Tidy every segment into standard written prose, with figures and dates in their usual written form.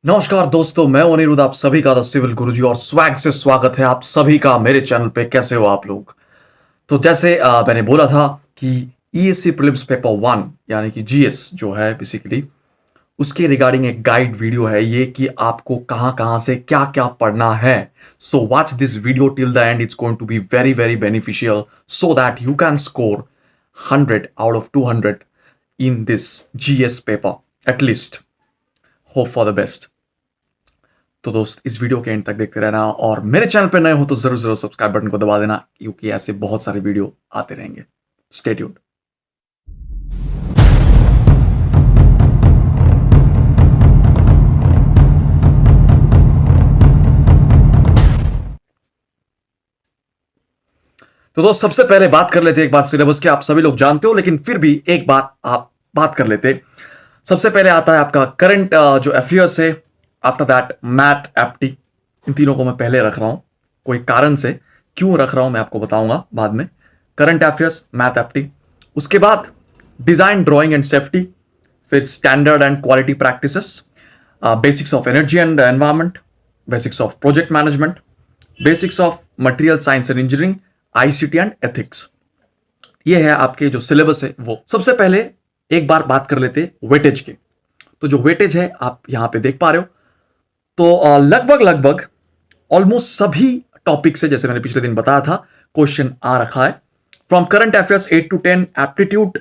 नमस्कार दोस्तों, मैं अनिरुद्ध आप सभी का द सिविल गुरुजी और स्वैग से स्वागत है आप सभी का मेरे चैनल पे। कैसे हो आप लोग? तो जैसे मैंने बोला था कि ईएससी प्रीलिम्स पेपर 1 यानी कि जीएस जो है बेसिकली उसके रिगार्डिंग एक गाइड वीडियो है ये कि आपको कहां कहां से क्या क्या पढ़ना है। So watch this video till the end, it's going to be very very beneficial so that you can score 100 out of 200 in this GS paper at least. Hope for the best. तो दोस्त इस वीडियो के and तक देखते रहना और मेरे channel पर नए हो तो जरूर जरूर सब्सक्राइब बटन को दबा देना क्योंकि ऐसे बहुत सारे वीडियो आते रहेंगे। Stay tuned. तो दोस्त सबसे पहले बात कर लेते हैं एक बार सिलेबस की। आप सभी लोग जानते हो लेकिन फिर भी एक बार आप बात कर लेते। सबसे पहले आता है आपका करंट जो अफेयर्स है, आफ्टर दैट मैथ एप्टी। इन तीनों को मैं पहले रख रहा हूं, कोई कारण से क्यों रख रहा हूं मैं आपको बताऊंगा बाद में। करंट अफेयर्स, मैथ एप्टी, उसके बाद डिजाइन ड्राइंग एंड सेफ्टी, फिर standard and quality practices, basics of energy and environment, basics of project management, basics of material science and engineering, ICT and ethics. ये है आपके जो सिलेबस है वो। सबसे पहले एक बार बात कर लेते वेटेज के। तो जो वेटेज है आप यहां पे देख पा रहे हो, तो लगभग लगभग ऑलमोस्ट सभी टॉपिक से, जैसे मैंने पिछले दिन बताया था, क्वेश्चन आ रखा है। From current affairs 8 to 10, aptitude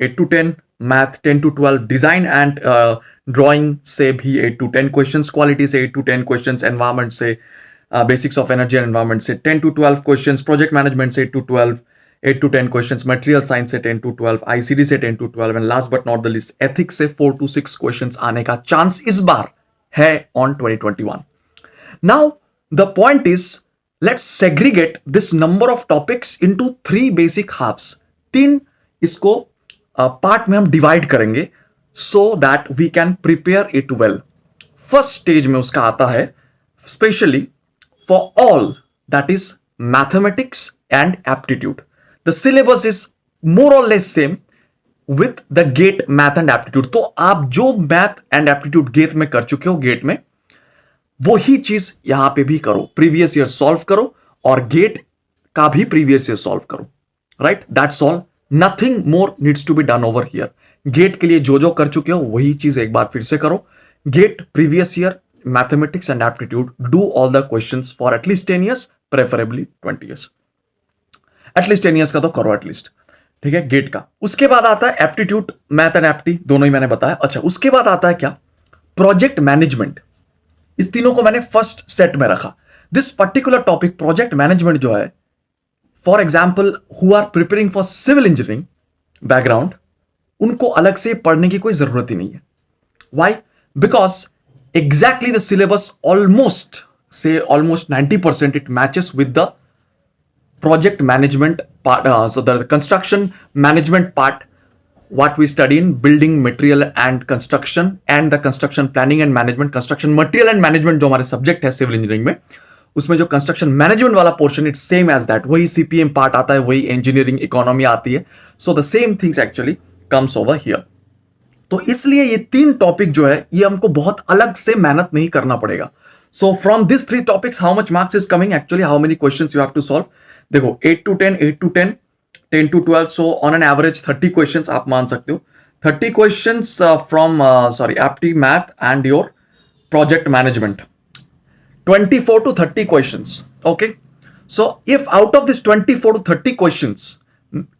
8 to 10, math 10 to 12, design and drawing से भी 8 to 10 क्वेश्चंस, क्वालिटी से 8 to 10 क्वेश्चंस, एनवायरमेंट से, basics of energy and environment से 10 to 12 क्वेश्चंस, प्रोजेक्ट मैनेजमेंट से 8 to 10 क्वेश्चंस, मटेरियल साइंस से 10 to 12, ICD से 10 to 12 and last but not the list ethics से 4 to 6 questions आने का chance इस बार है on 2021। Now the point is, let's segregate this number of topics into 3 basic halves. 3 इसको part में हम डिवाइड करेंगे so that we can prepare it well. First stage में उसका आता है specially for all, that is mathematics and aptitude. The syllabus is more or less same with the GATE math and aptitude. तो आप जो math and aptitude gate में कर चुके हो, गेट में वो ही चीज यहां पे भी करो। प्रीवियस ईयर सॉल्व करो और गेट का भी प्रीवियस ईयर सॉल्व करो। Right, that's all, nothing more needs to be done over here. GATE के लिए जो जो कर चुके हो वही चीज एक बार फिर से करो। GATE, previous year, mathematics and aptitude, do all the questions for at least 10 years, preferably 20 years। At least 10 years का तो करो एटलीस्ट, ठीक है, गेट का। उसके बाद आता है एप्टीट्यूड, मैथ एंड एप्टी, दोनों ही मैंने बताया। अच्छा, उसके बाद आता है क्या, प्रोजेक्ट मैनेजमेंट। इस तीनों को मैंने फर्स्ट सेट में रखा। This particular topic project management जो है, for example who are preparing for civil engineering background, उनको अलग से पढ़ने की कोई जरूरत ही नहीं है। Why? Because exactly the syllabus almost 90% it matches with the project management part, so the construction management part what we study in building material and construction and the construction planning and management, construction material and management जो हमारे subject है civil engineering में, उसमें जो construction management वाला portion it's same as that. वही CPM part आता है, वही इंजीनियरिंग इकोनॉमी आती है। So the same things actually comes over here. तो इसलिए ये 3 टॉपिक जो है ये हमको बहुत अलग से मेहनत नहीं करना पड़ेगा। So from this 3 topics how much marks is coming, actually how many questions you have to solve. देखो 8 to 10, 8 to 10, 10 to 12, so on an average 30 questions आप मान सकते हो। 30 questions from apti, math and your project management, 24 to 30 questions. Okay, so if out of this 24 to 30 questions,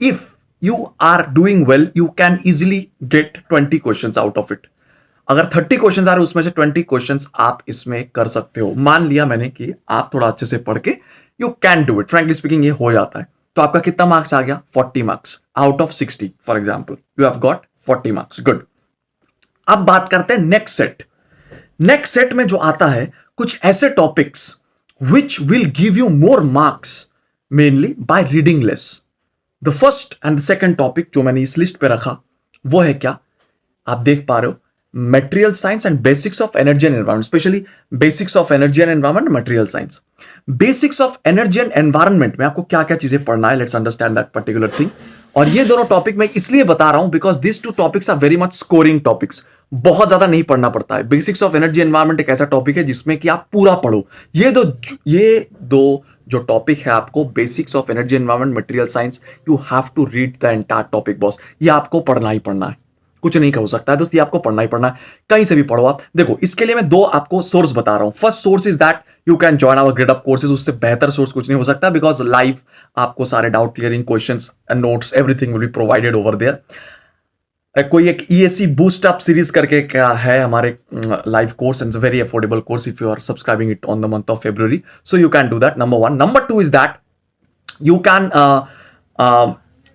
if you are doing well, you can easily get 20 questions out of it. अगर 30 questions आ रहे उसमें से 20 questions आप इसमें कर सकते हो। मान लिया मैंने कि आप थोड़ा अच्छे से पढ़ के you can do it, frankly speaking ये हो जाता है। तो आपका कितना मार्क्स आ गया? 40 marks out of 60 for example, you have got 40 marks. Good. अब बात करते हैं नेक्स्ट सेट। नेक्स्ट सेट में जो आता है कुछ ऐसे topics which will give you more marks mainly by reading less. The first and second topic जो मैंने इस लिस्ट पे रखा वो है क्या, आप देख पा रहे हो, material science and basics of energy and environment, specially basics of energy and environment, material science. Basics of energy and environment में आपको क्या क्या चीजें पढ़ना है, let's understand that particular thing. और ये दोनों टॉपिक मैं इसलिए बता रहा हूं because this 2 topics are very much scoring topics. बहुत ज्यादा नहीं पढ़ना पड़ता है। बेसिक्स ऑफ एनर्जी एनवायरनमेंट एक ऐसा टॉपिक है जिसमें कि आप पूरा पढ़ो। ये दो जो टॉपिक है आपको, basics of energy environment, material science, you have to read the entire topic boss. ये आपको पढ़ना ही पढ़ना है, कुछ नहीं हो सकता है दोस्त, ये आपको पढ़ना ही पढ़ना है। कहीं से भी पढ़ो आप। देखो, इसके लिए मैं दो आपको सोर्स बता रहा हूं। First source is that you can join our Gradeup courses. उससे बेहतर सोर्स कुछ नहीं हो सकता, बिकॉज लाइव आपको सारे doubt clearing questions and notes everything will be provided over there. कोई एक ईएससी बूस्ट अप सीरीज करके क्या है हमारे live course, and very affordable course if you are subscribing it on the month of February, so you can do that, number one. Number two is that you can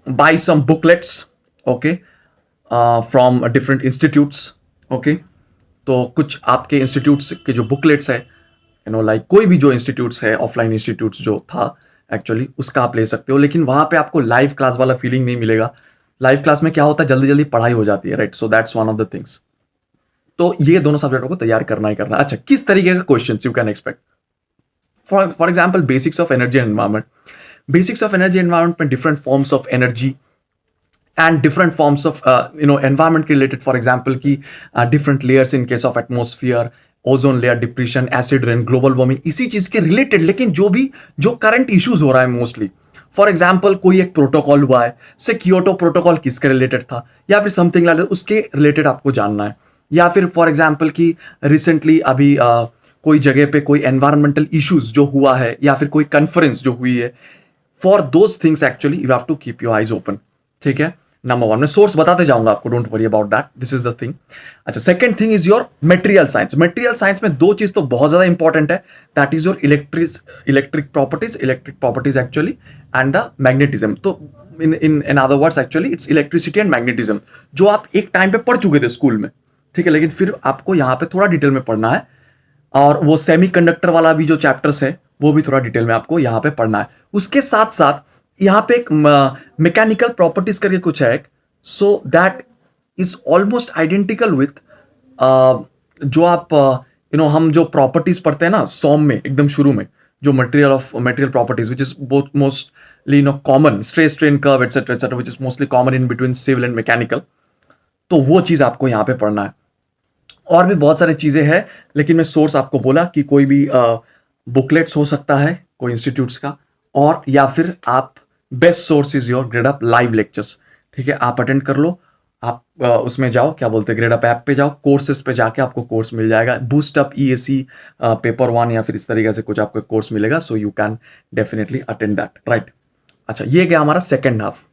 buy some booklets, okay, from different institutes, okay. तो कुछ आपके institutes के जो booklets है, like कोई भी जो institutes है, ऑफलाइन इंस्टीट्यूट्स जो था एक्चुअली, उसका आप ले सकते हो, लेकिन वहां पे आपको लाइव क्लास वाला फीलिंग नहीं मिलेगा। लाइव क्लास में क्या होता है, जल्दी जल्दी पढ़ाई हो जाती है, right. So that's one of the things. तो ये दोनों सब्जेक्टों को तैयार करना ही करना। अच्छा, किस तरीके का question you can expect? For example, basics of energy environment. Basics of energy environment में different forms of energy and different forms of environment related, for example की different layers in case of atmosphere, ozone layer depletion, acid rain, global warming, इसी चीज के related, लेकिन जो current issues हो रहा है मोस्टली। फॉर एग्जाम्पल, कोई एक प्रोटोकॉल हुआ है, से कियोटो प्रोटोकॉल किसके रिलेटेड था, या फिर समथिंग लाइक उसके रिलेटेड आपको जानना है। या फिर फॉर एग्जाम्पल की रिसेंटली अभी कोई जगह पे कोई एनवायरमेंटल इश्यूज जो हुआ है, या फिर कोई कॉन्फ्रेंस जो हुई है, for those things actually you have to keep your eyes open, ठीक है। नंबर वन, मैं सोर्स बताते जाऊंगा आपको, don't worry about that, this is the thing. अच्छा, second thing is your material science. Material science में दो चीज तो बहुत ज्यादा इंपॉर्टेंट है, that is your electric properties actually, and the magnetism. तो in other words actually it's electricity and magnetism, जो आप एक टाइम पे पढ़ चुके थे स्कूल में, ठीक है, लेकिन फिर आपको यहाँ पे थोड़ा डिटेल में पढ़ना है। और वो सेमीकंडक्टर वाला भी जो चैप्टर्स है, वो भी थोड़ा डिटेल में आपको यहाँ पे पढ़ना है। उसके साथ साथ यहाँ पे एक मैकेनिकल प्रॉपर्टीज करके कुछ है, so that is almost identical with जो आप हम जो प्रॉपर्टीज पढ़ते हैं ना सॉम में, एकदम शुरू में, जो material properties which is both mostly common, stress strain curve etcetera etcetera, which is mostly common in between civil and mechanical. तो वो चीज आपको यहाँ पे पढ़ना है। और भी बहुत सारी चीजें हैं, लेकिन मैं सोर्स आपको बोला कि कोई भी बुकलेट्स हो सकता है कोई इंस्टीट्यूट्स का, और या फिर आप best source is your grade up live lectures, ठीक है। आप अटेंड कर लो, आप उसमें जाओ, क्या बोलते हैं, ग्रेड अप ऐप पे जाओ, कोर्सेज पे जाके आपको कोर्स मिल जाएगा, बूस्ट अप ईएसी पेपर 1 या फिर इस तरीके से कुछ आपको कोर्स मिलेगा। So you can definitely attend that, right. अच्छा, ये गया हमारा सेकेंड हाफ।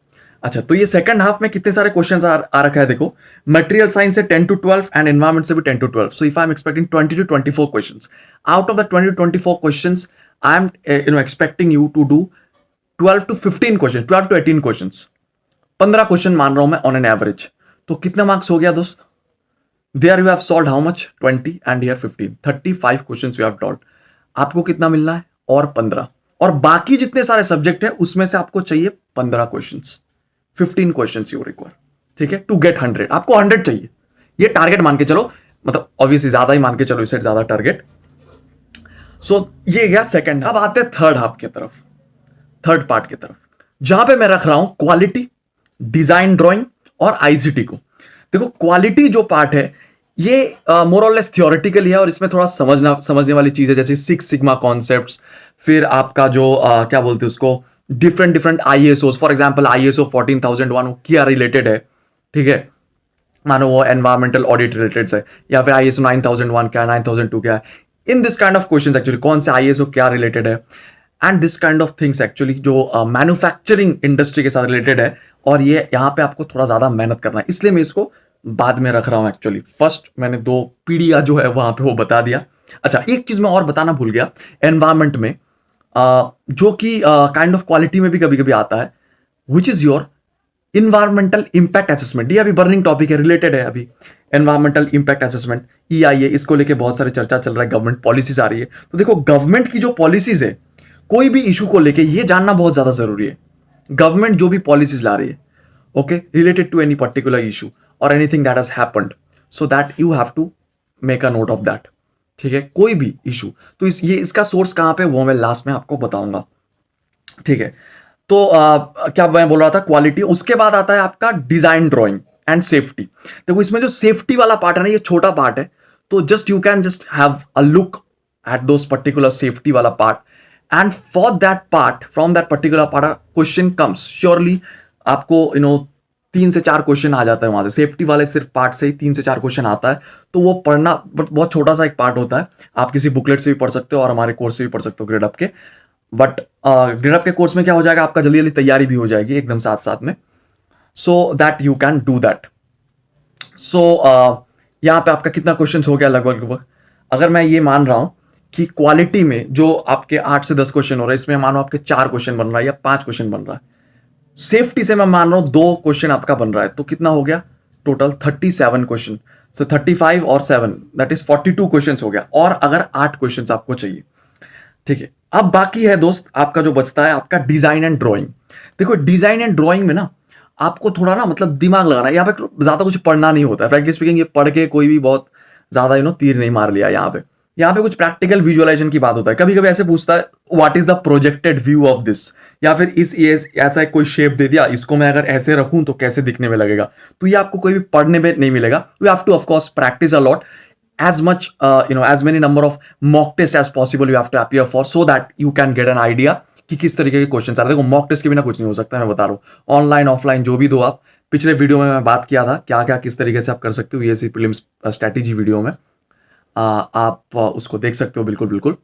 अच्छा, तो ये सेकंड हाफ में कितने सारे क्वेश्चंस आ रखा है, देखो, मटेरियल साइंस से 10 to 12 एंड एनवायरमेंट से भी 10 to 12। So if I am expecting 20 to 24 questions, out of the 20 to 24 questions I am expecting you to do 12 to 15 question, 12 to 18 questions, 15 question मान रहा हूं मैं ऑन एन एवरेज। तो कितने marks हो गया दोस्त? There you have solved how much, 20 and here 15, 35 questions you have solved. आपको कितना मिलना है? और 15, और बाकी जितने सारे सब्जेक्ट है उसमें से आपको चाहिए 15 क्वेश्चंस, 15 क्वेश्चंस यू रिक्वायर, ठीक है, टू गेट 100। आपको 100 चाहिए, ये टारगेट मान के चलो, मतलब ऑब्वियसली ज्यादा ही मान के चलो, इससे ज्यादा टारगेट। सो ये गया सेकंड। अब आते हैं थर्ड हाफ की तरफ, थर्ड पार्ट की तरफ, जहां पे मैं रख रहा हूं क्वालिटी, डिजाइन, ड्राइंग और आईसीटी को। देखो, क्वालिटी जो पार्ट है ये मोर और लेस थियोरेटिकली है, और इसमें थोड़ा समझने वाली चीज है, जैसे 6 सिग्मा कॉन्सेप्ट्स, फिर आपका जो क्या बोलते हैं उसको, different ISO. For example ISO 14001 क्या रिलेटेड है, ठीक है, मानो वो एनवायरमेंटल ऑडिट रिलेटेड है, या फिर आईएसओ 9001 क्या है, 9002 क्या है। In this kind of questions actually कौन से आईएसओ क्या रिलेटेड है, and this kind of things actually जो मैन्युफैक्चरिंग इंडस्ट्री के साथ रिलेटेड है, और ये यहाँ पे आपको थोड़ा ज्यादा मेहनत करना है, इसलिए मैं इसको बाद में रख रहा हूँ एक्चुअली। फर्स्ट मैंने 2 पीडीया जो है वहां पे वो बता दिया। अच्छा, एक चीज मैं और बताना भूल गया, एनवायरमेंट में जो कि काइंड ऑफ क्वालिटी में भी कभी कभी आता है, which is your environmental impact assessment. ये अभी बर्निंग टॉपिक है, रिलेटेड है अभी एनवायरमेंटल इंपैक्ट असेसमेंट, EIA, इसको लेके बहुत सारे चर्चा चल रहा है, गवर्नमेंट पॉलिसीज आ रही है। तो देखो, गवर्नमेंट की जो पॉलिसीज है कोई भी इशू को लेके, ये जानना बहुत ज्यादा जरूरी है। गवर्नमेंट जो भी पॉलिसीज ला रही है, okay, related to any particular issue और anything that has happened, so that you have to make a note of that, ठीक है, कोई भी इशू। तो इसका सोर्स कहां पे, वो मैं लास्ट में आपको बताऊंगा, ठीक है। तो क्या मैं बोल रहा था, क्वालिटी। उसके बाद आता है आपका डिजाइन ड्राइंग, एंड सेफ्टी। देखो इसमें जो सेफ्टी वाला पार्ट है ना, ये छोटा पार्ट है, तो just you can just have a look at those particular safety वाला part, and for that part, from that particular part question comes surely. आपको 3 से 4 क्वेश्चन आ जाता है वहां से, सेफ्टी वाले सिर्फ पार्ट से ही 3 से 4 क्वेश्चन आता है। तो वो पढ़ना बहुत छोटा सा एक पार्ट होता है, आप किसी बुकलेट से भी पढ़ सकते हो और हमारे कोर्स से भी पढ़ सकते हो ग्रेडअप के। बट ग्रेडअप के कोर्स में क्या हो जाएगा, आपका जल्दी जल्दी तैयारी भी हो जाएगी एकदम साथ साथ में, so that you can do that. So यहाँ पे आपका कितना क्वेश्चन हो गया लगभग लगभग, अगर मैं ये मान रहा हूं कि क्वालिटी में जो आपके 8 से 10 क्वेश्चन हो रहे हैं, इसमें मानो आपके 4 क्वेश्चन बन रहा है या 5 क्वेश्चन बन रहा है, सेफ्टी से मैं मान रहा हूं 2 क्वेश्चन आपका बन रहा है, तो कितना हो गया टोटल 37 क्वेश्चन। सो 35 और 7 दैट इज 42 क्वेश्चन हो गया, और अगर 8 क्वेश्चन आपको चाहिए, ठीक है। अब बाकी है दोस्त आपका जो बचता है आपका डिजाइन एंड ड्राइंग। देखो डिजाइन एंड ड्राइंग में ना आपको थोड़ा ना मतलब दिमाग लगाना है, यहाँ पे ज्यादा कुछ पढ़ना नहीं होता है, फ्रैंकली स्पीकिंग ये पढ़ के कोई भी बहुत ज्यादा तीर नहीं मार लिया यहाँ पे कुछ प्रैक्टिकल विजुअलाइजेशन की बात होता है। कभी कभी ऐसे पूछता है what is the projected view of this, या फिर ऐसा कोई शेप दे दिया, इसको मैं अगर ऐसे रखूं तो कैसे दिखने में लगेगा। तो ये आपको कोई भी पढ़ने में नहीं मिलेगा, you have two of course practice a lot, as much as many number of mock tests as possible you have to appear for, so that you can get an idea कि किस तरीके के क्वेश्चन आ रहे हैं। देखो mock test के बिना कुछ नहीं हो सकता, मैं बता रहा हूँ, ऑनलाइन ऑफलाइन जो भी दो आप। पिछले वीडियो में मैं बात किया था क्या क्या किस तरीके से आप कर सकते हो, यूएससी प्रीलिम्स स्ट्रैटेजी वीडियो में आप उसको देख सकते हो, बिल्कुल बिल्कुल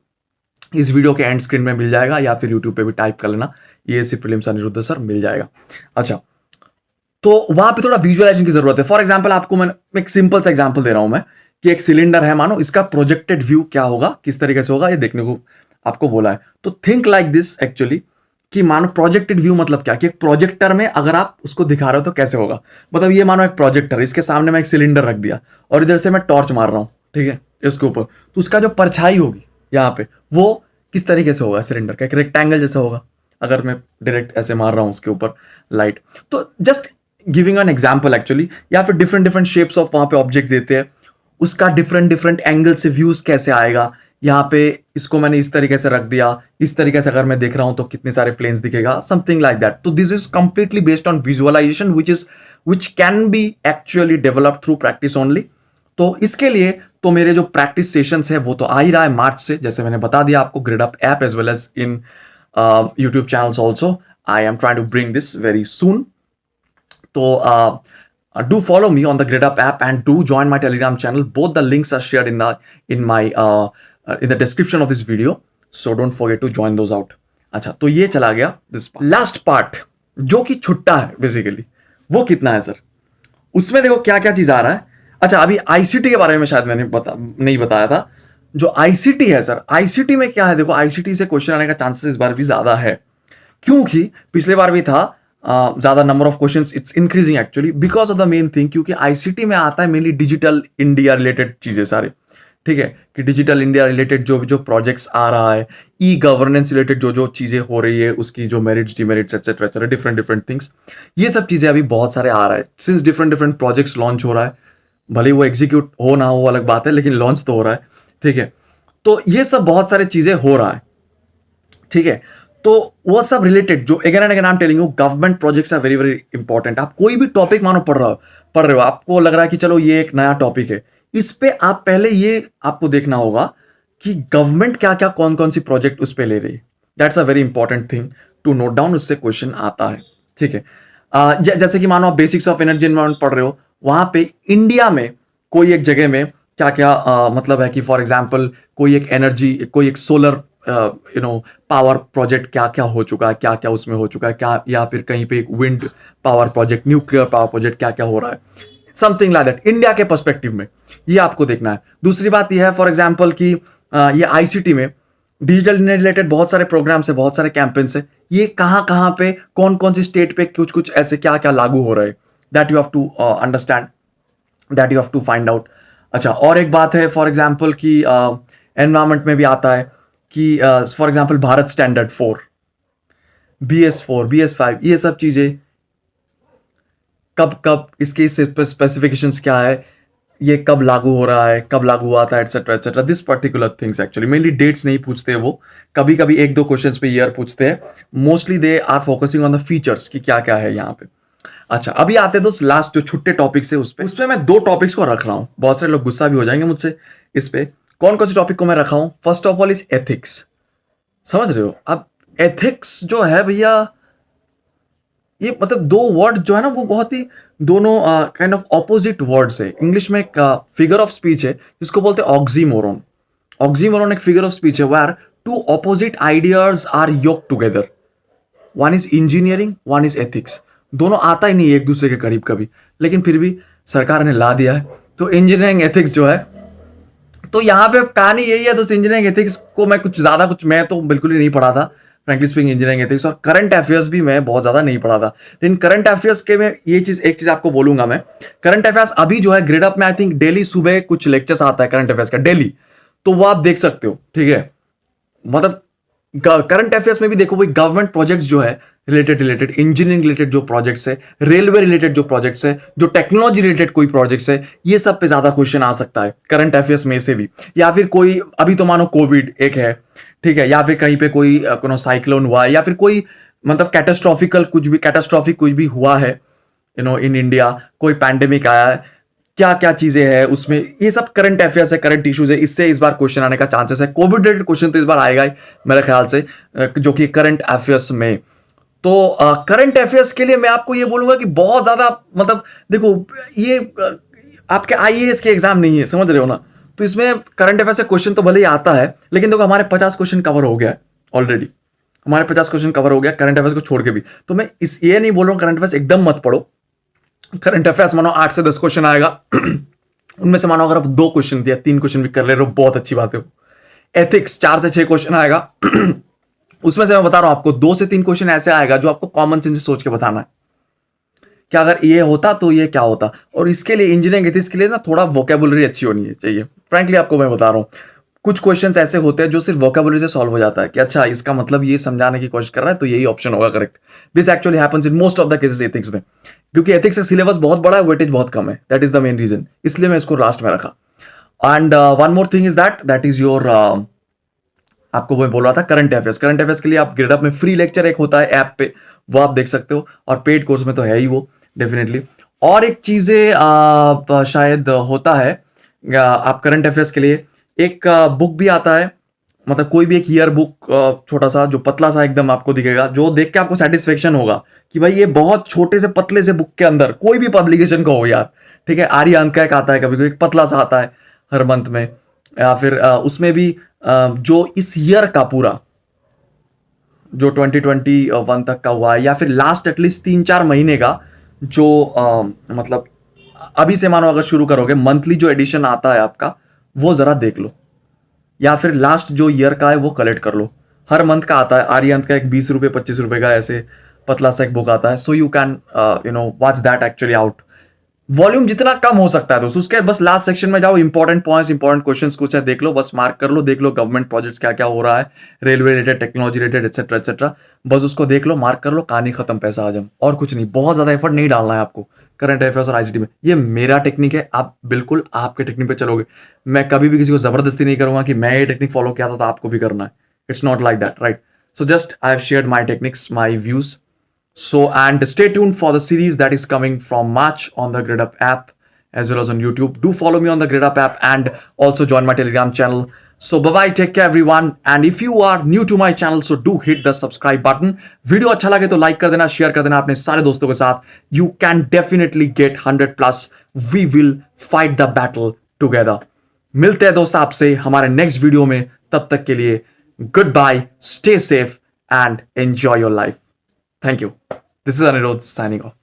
इस वीडियो के एंड स्क्रीन में मिल जाएगा, या फिर यूट्यूब पे भी टाइप कर लेना यूएससी प्रीलिम्स अनिरुद्ध सर, मिल जाएगा। अच्छा, तो वहां पे थोड़ा विजुअलाइजेशन की जरूरत है। फॉर एग्जाम्पल आपको मैं एक सिंपल सा एग्जाम्पल दे रहा हूं मैं, कि एक सिलेंडर है, मानो इसका प्रोजेक्टेड व्यू क्या होगा, किस तरीके से होगा, ये देखने को आपको बोला है। तो थिंक लाइक दिस एक्चुअली, कि मानो प्रोजेक्टेड व्यू मतलब क्या, कि एक प्रोजेक्टर में अगर आप उसको दिखा रहे हो तो कैसे होगा। मतलब ये मानो एक प्रोजेक्टर, इसके सामने मैं एक सिलेंडर रख दिया और इधर से मैं टॉर्च मार रहा हूं, ठीक है, इसके ऊपर, तो उसका जो परछाई होगी यहाँ पे वो किस तरीके से होगा, सिलेंडर का एक रेक्टेंगल जैसा होगा, अगर मैं डायरेक्ट ऐसे मार रहा हूं उसके ऊपर लाइट। तो just giving an example actually, या फिर डिफरेंट डिफरेंट शेप्स ऑफ वहां पे ऑब्जेक्ट देते हैं, उसका डिफरेंट डिफरेंट एंगल से व्यूज कैसे आएगा। यहाँ पे इसको मैंने इस तरीके से रख दिया, इस तरीके से अगर मैं देख रहा हूं तो कितने सारे प्लेन्स दिखेगा, समथिंग लाइक दैट। तो this is completely based on visualisation which can be actually develop through practice only. तो इसके लिए तो मेरे जो प्रैक्टिस सेशंस है वो तो आ ही रहा है मार्च से, जैसे मैंने बता दिया आपको, Gradeup app as well as in YouTube channels also. I am trying to bring this very soon. तो do follow me on the GradeUp app and do join my Telegram channel. Both the links are shared in the description of this video, so don't forget to join those out. अच्छा, तो ये चला गया this part. Last part जो कि छुट्टा है basically, वो कितना है सर, उसमें देखो क्या क्या चीज आ रहा है। अच्छा, अभी आईसीटी के बारे में शायद मैंने नहीं बताया था। जो आईसीटी है सर, आईसीटी में क्या है, देखो आईसीटी से क्वेश्चन आने का चांसेस इस बार भी ज्यादा है, क्योंकि पिछले बार भी था ज्यादा number of questions, it's increasing actually because of the main thing, क्योंकि आईसीटी में आता है मेनली डिजिटल इंडिया रिलेटेड चीजें सारे, ठीक है, कि डिजिटल इंडिया रिलेटेड जो जो प्रोजेक्ट्स आ रहा है, ई गवर्नेंस रिलेटेड जो जो चीजें हो रही है, उसकी जो merits demerits etcetera etcetera, different different things, ये सब चीजें अभी बहुत सारे आ रहा है, since different different projects launch हो रहा है, भले वो एग्जीक्यूट हो ना हो अलग बात है, लेकिन लॉन्च तो हो रहा है, ठीक है। तो ये सब बहुत सारी चीजें हो रहा है, ठीक है। तो वो सब रिलेटेड जो again and again I am telling you, government projects are very very important. आप कोई भी टॉपिक मानो पढ़ रहे हो, आपको लग रहा है कि चलो ये एक नया टॉपिक है, इस पे आप पहले ये आपको देखना होगा कि गवर्नमेंट क्या क्या कौन कौन सी प्रोजेक्ट उस पे ले रही है। That's a very important thing to note down, उससे क्वेश्चन आता है, ठीक है। जैसे कि मानो आप बेसिक्स ऑफ एनर्जी एनवायरमेंट पढ़ रहे हो, वहां पे इंडिया में कोई एक जगह में क्या क्या मतलब है कि फॉर एग्जाम्पल कोई एक एनर्जी, कोई एक सोलर पावर प्रोजेक्ट क्या क्या हो चुका है, क्या क्या उसमें हो चुका है, क्या, या फिर कहीं पे एक wind power project, nuclear power project क्या क्या हो रहा है, समथिंग लाइक दैट, इंडिया के पर्सपेक्टिव में ये आपको देखना है। दूसरी बात यह है फॉर एग्जाम्पल कि ये आईसीटी में डिजिटल इंडिया रिलेटेड बहुत सारे प्रोग्राम्स है, बहुत सारे कैंपेन्स है, ये कहाँ पे कौन कौन सी स्टेट पे कुछ कुछ ऐसे क्या क्या लागू हो रहा है, that you have to understand, that you have to find out. अच्छा, और एक बात है फॉर एग्जाम्पल कि एनवायरमेंट में भी आता है कि for example Bharat standard 4, BS4, BS5, ये सब चीजें कब कब, इसके स्पेसिफिकेशंस क्या है, ये कब लागू हो रहा है, कब लागू हुआ था, etcetera etcetera, this particular things actually. Mainly dates नहीं पूछते वो, कभी कभी 1-2 क्वेश्चंस पे ईयर पूछते हैं, mostly they are focusing on the features कि क्या क्या है यहाँ पे। अच्छा, अभी आते हैं दोस्त लास्ट जो छुट्टे टॉपिक से उस पे मैं दो टॉपिक्स को रख रहा हूं। बहुत सारे लोग गुस्सा भी हो जाएंगे मुझसे इस पे। कौन कौन से टॉपिक को मैं रखा हूं? First of all is ethics. समझ रहे हो? अब एथिक्स जो है भैया, ये मतलब दो वर्ड जो है ना वो बहुत ही दोनों काइंड ऑफ ऑपोजिट वर्ड्स है। इंग्लिश में एक फिगर ऑफ स्पीच है जिसको बोलते हैं ऑक्सीमोरॉन। ऑक्सीमोरॉन एक फिगर ऑफ स्पीच है where two opposite ideas are yoke together. One is engineering, one is ethics. दोनों आता ही नहीं है एक दूसरे के करीब कभी, लेकिन फिर भी सरकार ने ला दिया है। तो इंजीनियरिंग एथिक्स जो है, तो यहाँ पे कहानी यही है। तो इंजीनियरिंग एथिक्स को मैं मैं तो बिल्कुल ही नहीं पढ़ा था फ्रैंकली स्पीकिंग। इंजीनियरिंग एथिक्स और करंट अफेयर्स भी मैं बहुत ज्यादा नहीं पढ़ा था। लेकिन करंट अफेयर्स के में एक चीज आपको बोलूंगा मैं। करंट अफेयर्स अभी जो है ग्रेड अप में आई थिंक डेली सुबह कुछ लेक्चर्स आता है करंट अफेयर्स का डेली, तो वो आप देख सकते हो। ठीक है, मतलब करंट अफेयर्स में भी देखो भाई, गवर्नमेंट प्रोजेक्ट्स जो है रिलेटेड इंजीनियरिंग रिलेटेड जो प्रोजेक्ट्स है, रेलवे रिलेटेड जो प्रोजेक्ट्स है, जो टेक्नोलॉजी रिलेटेड कोई प्रोजेक्ट्स है, ये सब पे ज्यादा क्वेश्चन आ सकता है करंट अफेयर्स में से भी। या फिर कोई अभी तो मानो कोविड एक है, ठीक है, या फिर कहीं पे कोई कोनो साइक्लोन हुआ है, या फिर कोई मतलब कैटास्ट्रॉफिक कुछ भी हुआ है इन इंडिया, कोई पैंडेमिक आया है, क्या क्या चीजें हैं उसमें, ये सब करंट अफेयर्स है, करंट इश्यूज है। इससे इस बार क्वेश्चन आने का चांसेस है। कोविड रिलेटेड क्वेश्चन तो इस बार आएगा ही मेरे ख्याल से, जो कि करंट अफेयर्स में। तो करंट अफेयर्स के लिए मैं आपको ये बोलूंगा कि बहुत ज्यादा मतलब देखो, ये आपके आईएएस के एग्जाम नहीं है, समझ रहे हो ना? तो इसमें करंट अफेयर्स से क्वेश्चन तो भले ही आता है, लेकिन देखो हमारे 50 क्वेश्चन कवर हो गया है ऑलरेडी। हमारे 50 क्वेश्चन कवर हो गया करंट अफेयर्स को छोड़ के भी। तो मैं ये नहीं बोल रहा हूँ करंट अफेयर्स एकदम मत पढ़ो। करंट अफेयर्स मानो 8 से 10 क्वेश्चन आएगा उनमें से मानो अगर आप 2 क्वेश्चन या 3 क्वेश्चन भी कर ले रहे हो, बहुत अच्छी बात है। एथिक्स 4 से 6 क्वेश्चन आएगा उसमें से मैं बता रहा हूं आपको 2 से 3 क्वेश्चन ऐसे आएगा जो आपको कॉमन सेंस से सोच के बताना है कि अगर ये होता तो ये क्या होता। और इसके लिए इंजीनियरिंग एथिक्स के लिए ना थोड़ा वोकेबुलरी अच्छी होनी चाहिए। फ्रैंकली आपको मैं बता रहा हूं, कुछ क्वेश्चंस ऐसे होते हैं जो सिर्फ वोकेबुलरी से सॉल्व हो जाता है कि अच्छा इसका मतलब ये समझाने की कोशिश कर रहा है तो यही ऑप्शन होगा correct. This actually happens in most of the cases ethics में, क्योंकि एथिक्स का सिलेबस बहुत बड़ा है, वेटेज बहुत कम है। That is the main reason, इसलिए मैं इसको लास्ट में रखा। And one more thing is that is your आपको मैं बोल रहा था करंट अफेयर्स। करंट अफेयर्स के लिए आप ग्रेडअप में फ्री लेक्चर एक होता है ऐप पे, वो आप देख सकते हो, और पेड कोर्स में तो है ही वो डेफिनेटली। और एक चीजें शायद होता है आप करंट अफेयर्स के लिए एक बुक भी आता है, मतलब कोई भी एक ईयर बुक छोटा सा जो पतला सा एकदम आपको दिखेगा, जो देख के आपको सेटिस्फेक्शन होगा कि भाई ये बहुत छोटे से पतले से बुक के अंदर कोई भी पब्लिकेशन का हो यार, ठीक है, आर्यांक का एक आता है, कभी कोई पतला सा आता है हर मंथ में, या फिर उसमें भी जो इस ईयर का पूरा जो 2021 तक का हुआ है, या फिर लास्ट एटलीस्ट 3-4 महीने का जो मतलब अभी से मानो अगर शुरू करोगे मंथली जो एडिशन आता है आपका, वो जरा देख लो, या फिर लास्ट जो ईयर का है वो कलेक्ट कर लो। हर मंथ का आता है, आर्यंत का एक 20 रुपये 25 रुपये का ऐसे पतला सा एक बुक आता है। So you can watch that actually out. Volume जितना कम हो सकता है दोस्तों, उसके बस लास्ट सेक्शन में जाओ, इंपॉर्टेंट पॉइंट्स इंपॉर्टेंट क्वेश्चंस कुछ है देख लो, बस मार्क कर लो, देख लो गवर्नमेंट प्रोजेक्ट्स क्या क्या हो रहा है, railway related, technology related etcetera etcetera, बस उसको देख लो, मार्क कर लो, कहानी खत्म, पैसा हजम, और कुछ नहीं। बहुत ज्यादा एफर्ट नहीं डालना है आपको करंट अफेयर्स और आईसीटी में। ये मेरा टेक्निक है, आप बिल्कुल आपके टेक्निक पे चलोगे। मैं कभी भी किसी को जबरदस्ती नहीं करूंगा कि मैं ये टेक्निक फॉलो किया था तो आपको भी करना है। It's not like that, right? So just I have shared my techniques, my views. So and stay tuned for the series that is coming from March on the GridUp app as well as on YouTube. Do follow me on the GridUp app and also join my Telegram channel. So bye bye, take care everyone. And if you are new to my channel, so do hit the subscribe button. Video अच्छा लगे तो like कर देना, share कर देना अपने सारे दोस्तों के साथ. You can definitely get 100+. We will fight the battle together. मिलते हैं दोस्त आपसे हमारे नेक्स्ट वीडियो में. तब तक के लिए goodbye, stay safe and enjoy your life. Thank you. This is Anirudh signing off.